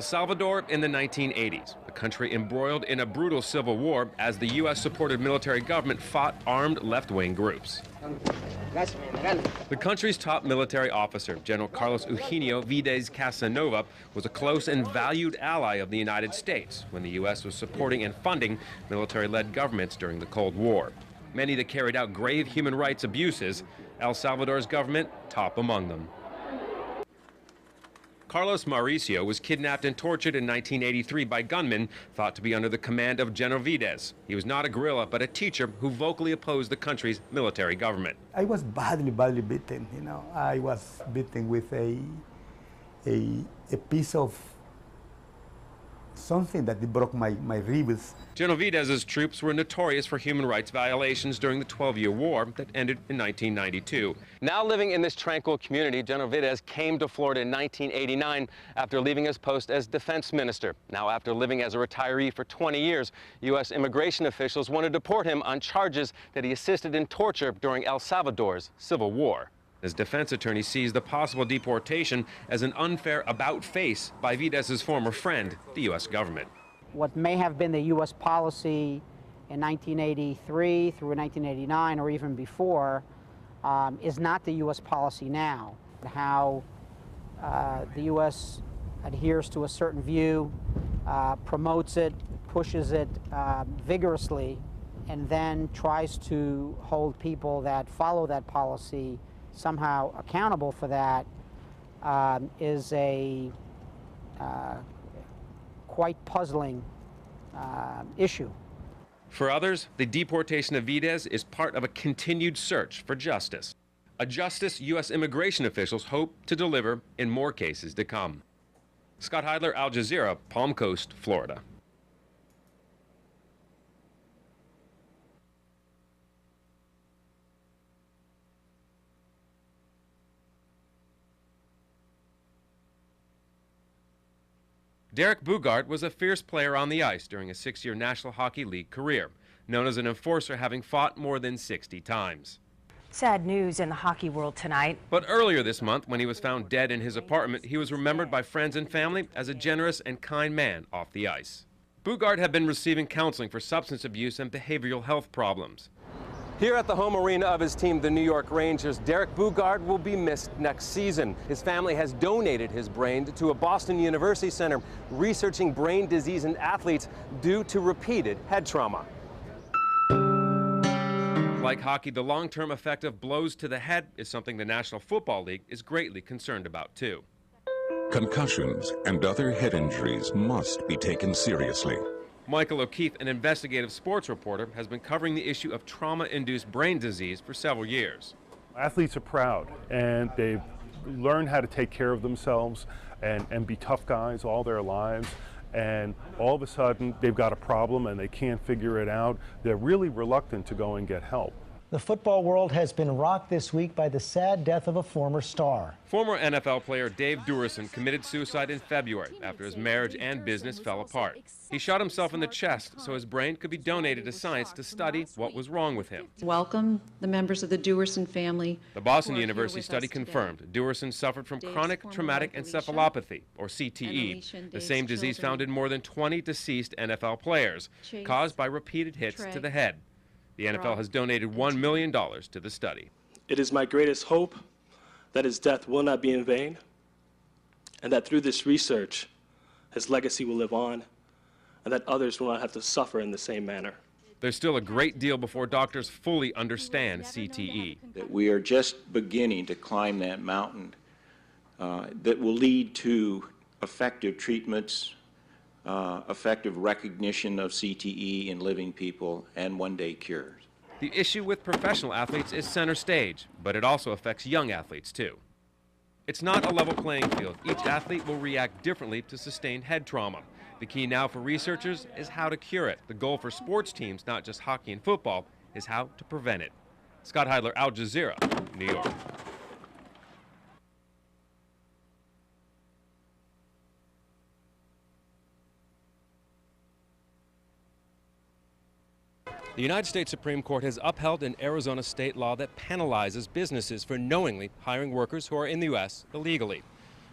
El Salvador in the 1980s, a country embroiled in a brutal civil war as the U.S.-supported military government fought armed left-wing groups. The country's top military officer, General Carlos Eugenio Vides Casanova, was a close and valued ally of the United States when the U.S. was supporting and funding military-led governments during the Cold War. Many that carried out grave human rights abuses, El Salvador's government top among them. Carlos Mauricio was kidnapped and tortured in 1983 by gunmen thought to be under the command of General Vides. He was not a guerrilla, but a teacher who vocally opposed the country's military government. I was badly beaten, you know. I was beaten with a piece of something that broke my ribs. General Vides's troops were notorious for human rights violations during the 12-year war that ended in 1992. Now living in this tranquil community, General Vides came to Florida in 1989 after leaving his post as defense minister. Now, after living as a retiree for 20 years, U.S. immigration officials want to deport him on charges that he assisted in torture during El Salvador's civil war. His defense attorney sees the possible deportation as an unfair about-face by Vides's former friend, the U.S. government. What may have been the U.S. policy in 1983 through 1989 or even before is not the U.S. policy now. How the U.S. adheres to a certain view, promotes it, pushes it vigorously, and then tries to hold people that follow that policy somehow accountable for that is a quite puzzling issue. For others, the deportation of Vides is part of a continued search for justice. A justice U.S. immigration officials hope to deliver in more cases to come. Scott Heidler, Al Jazeera, Palm Coast, Florida. Derek Bugart was a fierce player on the ice during a 6-year National Hockey League career, known as an enforcer, having fought more than 60 times. Sad news in the hockey world tonight. But earlier this month, when he was found dead in his apartment, he was remembered by friends and family as a generous and kind man off the ice. Bugart had been receiving counseling for substance abuse and behavioral health problems. Here at the home arena of his team, the New York Rangers, Derek Bugart will be missed next season. His family has donated his brain to a Boston University center researching brain disease in athletes due to repeated head trauma. Like hockey, the long-term effect of blows to the head is something the National Football League is greatly concerned about, too. Concussions and other head injuries must be taken seriously. Michael O'Keefe, an investigative sports reporter, has been covering the issue of trauma-induced brain disease for several years. Athletes are proud, and they've learned how to take care of themselves and be tough guys all their lives. And all of a sudden, they've got a problem and they can't figure it out. They're really reluctant to go and get help. The football world has been rocked this week by the sad death of a former star. Former NFL player Dave Duerson committed suicide in February after his marriage and business fell apart. He shot himself in the chest so his brain could be donated to science to study what was wrong with him. Welcome the members of the Duerson family. The Boston University study confirmed Duerson suffered from chronic traumatic encephalopathy, or CTE, the same disease found in more than 20 deceased NFL players, caused by repeated hits to the head. The NFL has donated $1 million to the study. It is my greatest hope that his death will not be in vain, and that through this research, his legacy will live on, and that others will not have to suffer in the same manner. There's still a great deal before doctors fully understand CTE. That we are just beginning to climb that mountain that will lead to effective treatments, effective recognition of CTE in living people, and one-day cures. The issue with professional athletes is center stage, but it also affects young athletes too. It's not a level playing field. Each athlete will react differently to sustained head trauma. The key now for researchers is how to cure it. The goal for sports teams, not just hockey and football, is how to prevent it. Scott Heidler, Al Jazeera, New York. The United States Supreme Court has upheld an Arizona state law that penalizes businesses for knowingly hiring workers who are in the U.S. illegally.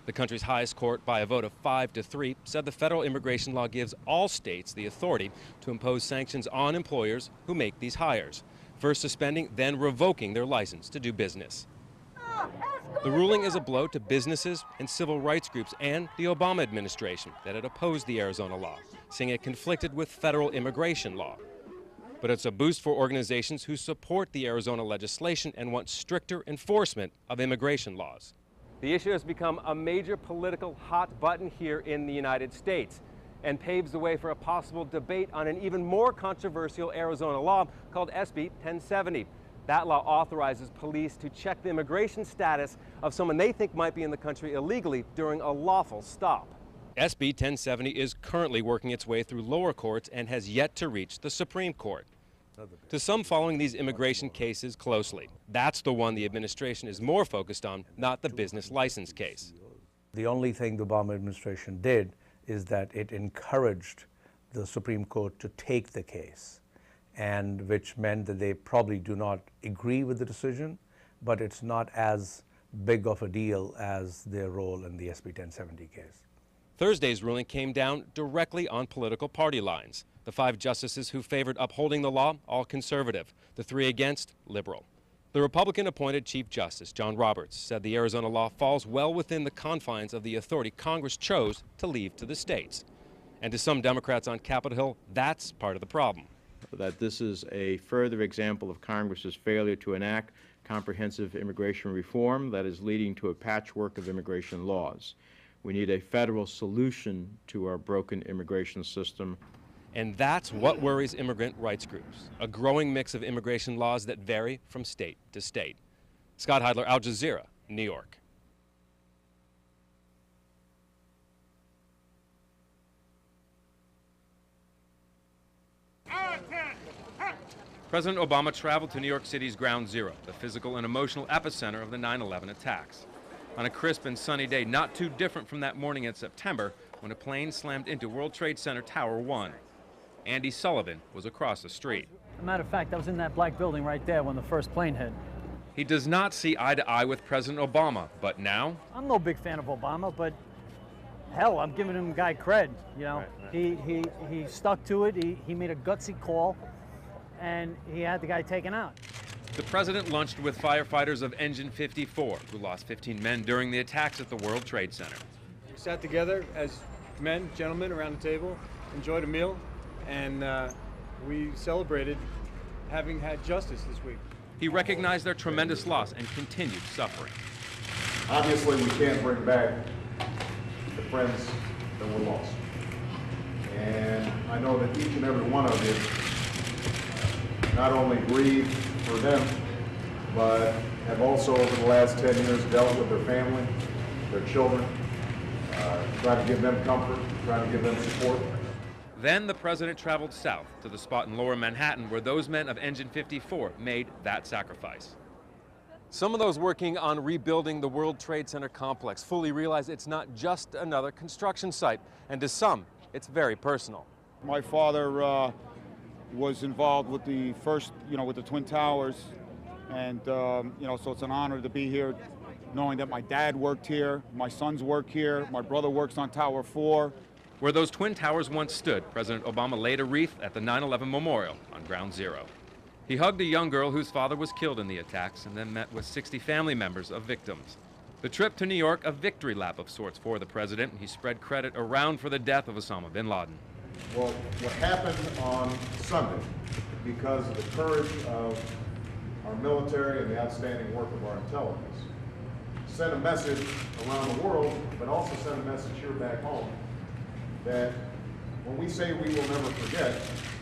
The country's highest court, by a vote of 5-3, said the federal immigration law gives all states the authority to impose sanctions on employers who make these hires, first suspending, then revoking their license to do business. The ruling is a blow to businesses and civil rights groups and the Obama administration that had opposed the Arizona law, saying it conflicted with federal immigration law. But it's a boost for organizations who support the Arizona legislation and want stricter enforcement of immigration laws. The issue has become a major political hot button here in the United States and paves the way for a possible debate on an even more controversial Arizona law called SB 1070. That law authorizes police to check the immigration status of someone they think might be in the country illegally during a lawful stop. SB 1070 is currently working its way through lower courts and has yet to reach the Supreme Court. To some following these immigration cases closely, that's the one the administration is more focused on, not the business license case. The only thing the Obama administration did is that it encouraged the Supreme Court to take the case, and which meant that they probably do not agree with the decision, but it's not as big of a deal as their role in the SB 1070 case. Thursday's ruling came down directly on political party lines. The 5 justices who favored upholding the law, all conservative. The 3 against, liberal. The Republican-appointed Chief Justice, John Roberts, said the Arizona law falls well within the confines of the authority Congress chose to leave to the states. And to some Democrats on Capitol Hill, that's part of the problem. That this is a further example of Congress's failure to enact comprehensive immigration reform that is leading to a patchwork of immigration laws. We need a federal solution to our broken immigration system. And that's what worries immigrant rights groups, a growing mix of immigration laws that vary from state to state. Scott Heidler, Al Jazeera, New York. President Obama traveled to New York City's Ground Zero, the physical and emotional epicenter of the 9/11 attacks. On a crisp and sunny day, not too different from that morning in September when a plane slammed into World Trade Center Tower 1. Andy Sullivan was across the street. As a matter of fact, I was in that black building right there when the first plane hit. He does not see eye to eye with President Obama, but now? I'm no big fan of Obama, but hell, I'm giving him guy cred, you know. Right. He stuck to it, he made a gutsy call, and he had the guy taken out. The president lunched with firefighters of Engine 54, who lost 15 men during the attacks at the World Trade Center. We sat together as men, gentlemen, around the table, enjoyed a meal, and we celebrated having had justice this week. He recognized their tremendous loss and continued suffering. Obviously, we can't bring back the friends that were lost. And I know that each and every one of you not only grieve for them, but have also over the last 10 years dealt with their family, their children, trying to give them comfort, trying to give them support. Then the president traveled south to the spot in lower Manhattan where those men of Engine 54 made that sacrifice. Some of those working on rebuilding the World Trade Center complex fully realize it's not just another construction site, and to some, it's very personal. My father was involved with the first, with the Twin Towers, and, so it's an honor to be here, knowing that my dad worked here, my sons work here, my brother works on Tower 4. Where those Twin Towers once stood, President Obama laid a wreath at the 9/11 Memorial on Ground Zero. He hugged a young girl whose father was killed in the attacks and then met with 60 family members of victims. The trip to New York, a victory lap of sorts for the president. He spread credit around for the death of Osama bin Laden. Well, what happened on Sunday, because of the courage of our military and the outstanding work of our intelligence, sent a message around the world, but also sent a message here back home that when we say we will never forget,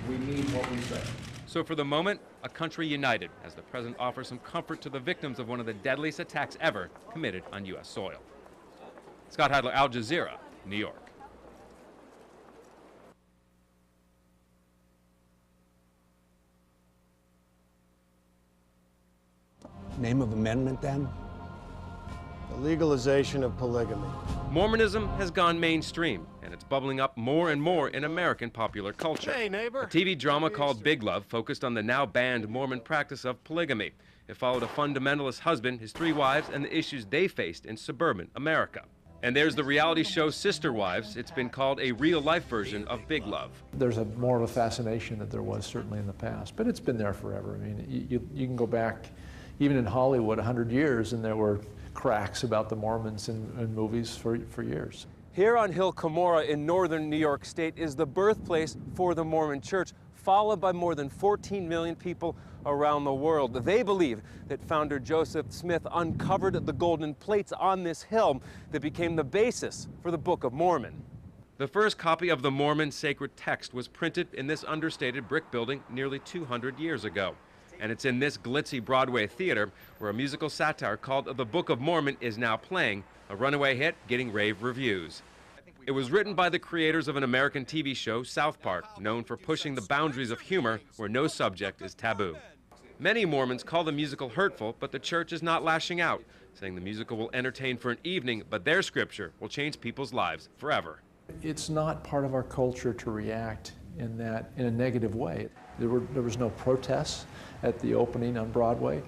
we mean what we say. So for the moment, a country united as the president offers some comfort to the victims of one of the deadliest attacks ever committed on U.S. soil. Scott Heidler, Al Jazeera, New York. Name of amendment, then? The legalization of polygamy. Mormonism has gone mainstream, and it's bubbling up more and more in American popular culture. Hey, neighbor. A TV drama called Big Love focused on the now banned Mormon practice of polygamy. It followed a fundamentalist husband, his 3 wives, and the issues they faced in suburban America. And there's the reality show Sister Wives. It's been called a real-life version of Big Love. There's more of a fascination that there was certainly in the past, but it's been there forever. I mean, you can go back, even in Hollywood, 100 years, and there were cracks about the Mormons in movies for years. Here on Hill Cumorah in northern New York State is the birthplace for the Mormon Church, followed by more than 14 million people around the world. They believe that founder Joseph Smith uncovered the golden plates on this hill that became the basis for the Book of Mormon. The first copy of the Mormon sacred text was printed in this understated brick building nearly 200 years ago. And it's in this glitzy Broadway theater where a musical satire called The Book of Mormon is now playing, a runaway hit getting rave reviews. It was written by the creators of an American TV show, South Park, known for pushing the boundaries of humor where no subject is taboo. Many Mormons call the musical hurtful, but the church is not lashing out, saying the musical will entertain for an evening, but their scripture will change people's lives forever. It's not part of our culture to react in a negative way. There was no protests at the opening on Broadway.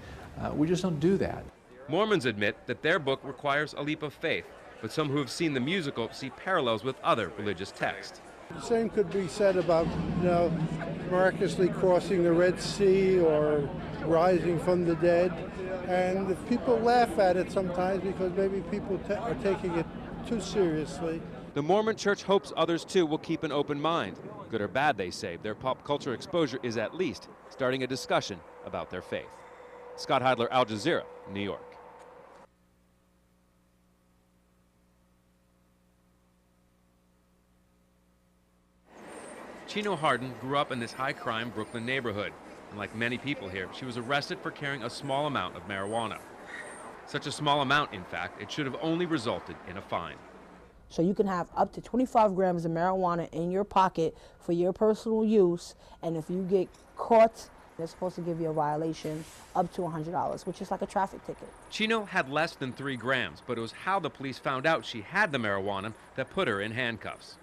We just don't do that. Mormons admit that their book requires a leap of faith, but some who have seen the musical see parallels with other religious texts. The same could be said about, miraculously crossing the Red Sea or rising from the dead. And people laugh at it sometimes because maybe people are taking it too seriously. The Mormon Church hopes others too will keep an open mind. Good or bad, they say, their pop culture exposure is at least starting a discussion about their faith. Scott Heidler, Al Jazeera, New York. Chino Harden grew up in this high-crime Brooklyn neighborhood, and like many people here, she was arrested for carrying a small amount of marijuana. Such a small amount, in fact, it should have only resulted in a fine. So you can have up to 25 grams of marijuana in your pocket for your personal use, and if you get caught, they're supposed to give you a violation up to $100, which is like a traffic ticket. Chino had less than 3 grams, but it was how the police found out she had the marijuana that put her in handcuffs.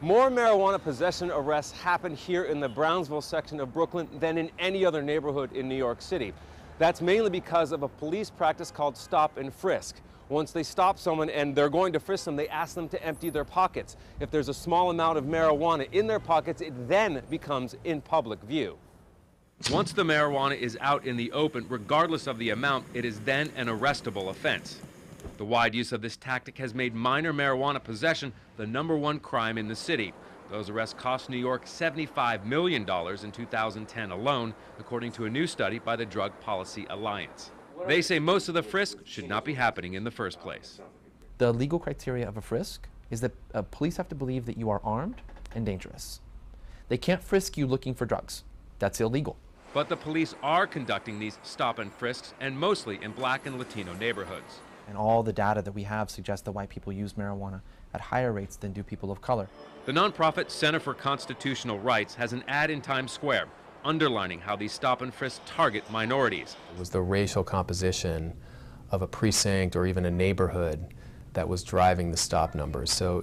More marijuana possession arrests happen here in the Brownsville section of Brooklyn than in any other neighborhood in New York City. That's mainly because of a police practice called stop and frisk. Once they stop someone and they're going to frisk them, they ask them to empty their pockets. If there's a small amount of marijuana in their pockets, it then becomes in public view. Once the marijuana is out in the open, regardless of the amount, it is then an arrestable offense. The wide use of this tactic has made minor marijuana possession the #1 crime in the city. Those arrests cost New York $75 million in 2010 alone, according to a new study by the Drug Policy Alliance. They say most of the frisks should not be happening in the first place. The legal criteria of a frisk is that police have to believe that you are armed and dangerous. They can't frisk you looking for drugs. That's illegal. But the police are conducting these stop and frisks, and mostly in Black and Latino neighborhoods. And all the data that we have suggests that white people use marijuana at higher rates than do people of color. The nonprofit Center for Constitutional Rights has an ad in Times Square underlining how these stop and frisks target minorities. It was the racial composition of a precinct or even a neighborhood that was driving the stop numbers. So,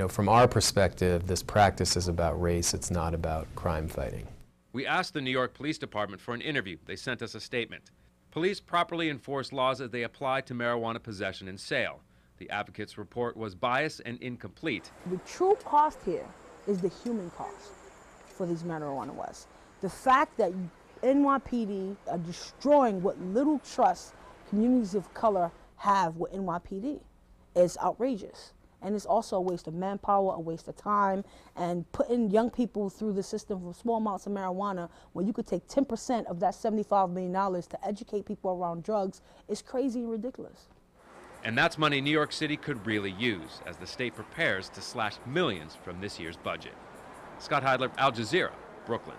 from our perspective, this practice is about race, it's not about crime fighting. We asked the New York Police Department for an interview. They sent us a statement. Police properly enforce laws as they apply to marijuana possession and sale. The advocate's report was biased and incomplete. The true cost here is the human cost for these marijuana was. The fact that NYPD are destroying what little trust communities of color have with NYPD is outrageous. And it's also a waste of manpower, a waste of time, and putting young people through the system for small amounts of marijuana when you could take 10% of that $75 million to educate people around drugs is crazy and ridiculous. And that's money New York City could really use as the state prepares to slash millions from this year's budget. Scott Heidler, Al Jazeera, Brooklyn.